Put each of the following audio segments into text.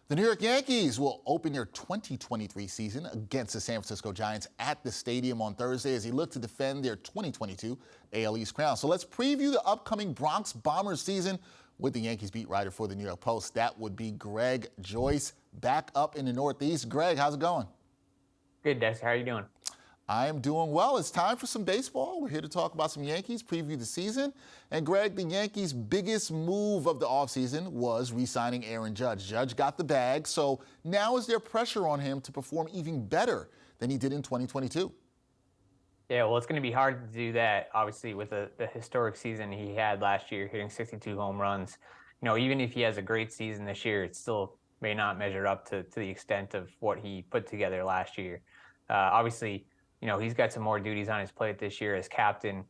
The New York Yankees will open their 2023 season against the San Francisco Giants at the stadium on Thursday as they look to defend their 2022 AL East crown. So let's preview the upcoming Bronx Bombers season with the Yankees beat writer for the New York Post. That would be Greg Joyce, back up in the Northeast. Greg, how's it going? Good, Dexter. How are you doing? I am doing well. It's time for some baseball. We're here to talk about some Yankees, preview the season. And Greg, the Yankees' biggest move of the offseason was re-signing Aaron Judge. Judge got the bag, so now is there pressure on him to perform even better than he did in 2022? Yeah, well, it's going to be hard to do that, obviously, with the historic season he had last year, hitting 62 home runs. You know, even if he has a great season this year, it still may not measure up to the extent of what he put together last year. Obviously, you know, he's got some more duties on his plate this year as captain.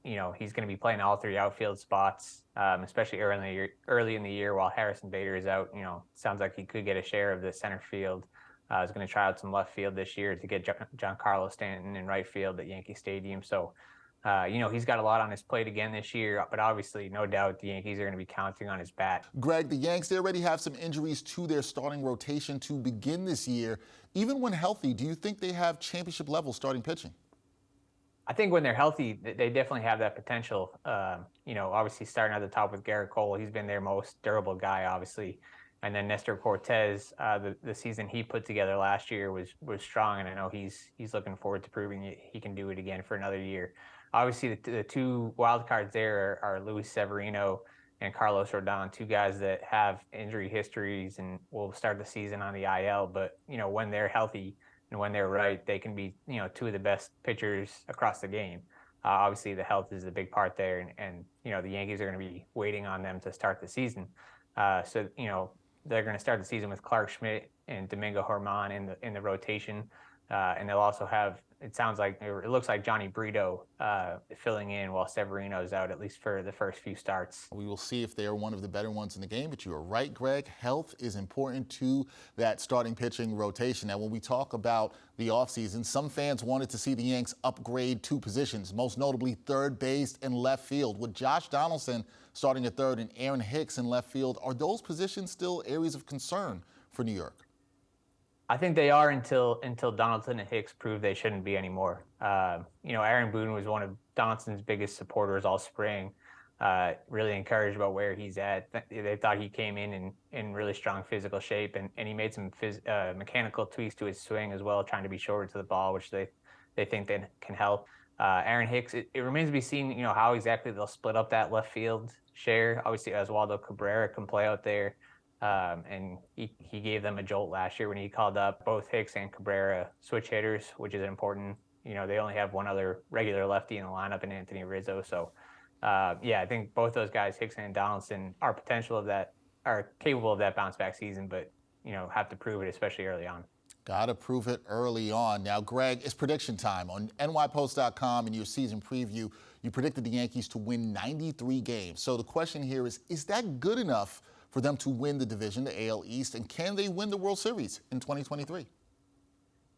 You know, he's going to be playing all three outfield spots, especially early in the year while Harrison Bader is out. You know, sounds like he could get a share of the center field. He's going to try out some left field this year to get Giancarlo Stanton in right field at Yankee Stadium. So, you know, he's got a lot on his plate again this year, but obviously, no doubt, the Yankees are going to be counting on his bat. Greg, the Yanks, they already have some injuries to their starting rotation to begin this year. Even when healthy, do you think they have championship-level starting pitching? I think when they're healthy, they definitely have that potential. You know, obviously starting at the top with Garrett Cole, he's been their most durable guy, obviously. And then Nestor Cortez, the season he put together last year was strong, and I know he's looking forward to proving he can do it again for another year. Obviously, the two wild cards there are Luis Severino and Carlos Rodon, two guys that have injury histories and will start the season on the IL. But, you know, when they're healthy and when they're right, they can be, you know, two of the best pitchers across the game. Obviously, the health is a big part there, and you know, the Yankees are going to be waiting on them to start the season. So, you know, they're going to start the season with Clark Schmidt and Domingo Germán in the rotation, and they'll also have, it looks like Johnny Brito filling in while Severino's out, at least for the first few starts. We will see if they are one of the better ones in the game, but you are right, Greg. Health is important to that starting pitching rotation. Now, when we talk about the offseason, some fans wanted to see the Yanks upgrade two positions, most notably third base and left field. With Josh Donaldson starting at third and Aaron Hicks in left field, are those positions still areas of concern for New York? I think they are until Donaldson and Hicks prove they shouldn't be anymore. You know, Aaron Boone was one of Donaldson's biggest supporters all spring. Really encouraged about where he's at. They thought he came in really strong physical shape, and he made some mechanical tweaks to his swing as well, trying to be shorter to the ball, which they think that can help. Aaron Hicks, it remains to be seen, you know, how exactly they'll split up that left field share. Obviously, Oswaldo Cabrera can play out there. And he gave them a jolt last year when he called up both Hicks and Cabrera switch hitters, which is important. You know, they only have one other regular lefty in the lineup in Anthony Rizzo. So, yeah, I think both those guys, Hicks and Donaldson, are capable of that bounce back season, but, you know, have to prove it, especially early on. Got to prove it early on. Now, Greg, it's prediction time. On nypost.com in your season preview, you predicted the Yankees to win 93 games. So the question here is that good enough for them to win the division, the AL East, and can they win the World Series in 2023?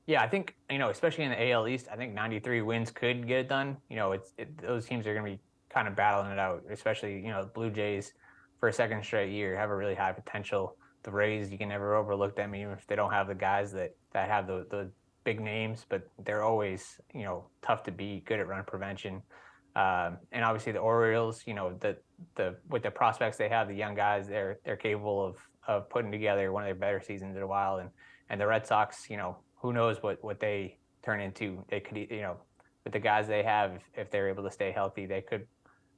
Yeah, I think, you know, especially in the AL East, I think 93 wins could get it done. You know, those teams are going to be kind of battling it out, especially, you know, the Blue Jays for a second straight year have a really high potential. The Rays, you can never overlook them, even if they don't have the guys that have the big names, but they're always, you know, tough to beat, good at run prevention. And obviously the Orioles, you know, with the prospects they have, the young guys, they're capable of putting together one of their better seasons in a while. And the Red Sox, you know, who knows what they turn into. They could, you know, with the guys they have, if they're able to stay healthy, they could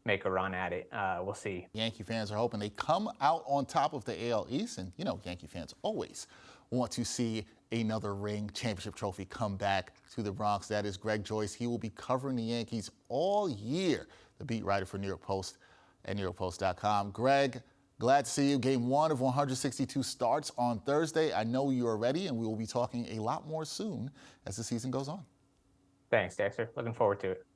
make a run at it. We'll see. Yankee fans are hoping they come out on top of the AL East, and you know, Yankee fans always want to see another ring championship trophy come back to the Bronx. That is Greg Joyce. He will be covering the Yankees all year, the beat writer for New York Post at NewYorkPost.com. Greg, glad to see you. Game 1 of 162 starts on Thursday. I know you are ready, and we will be talking a lot more soon as the season goes on. Thanks, Dexter. Looking forward to it.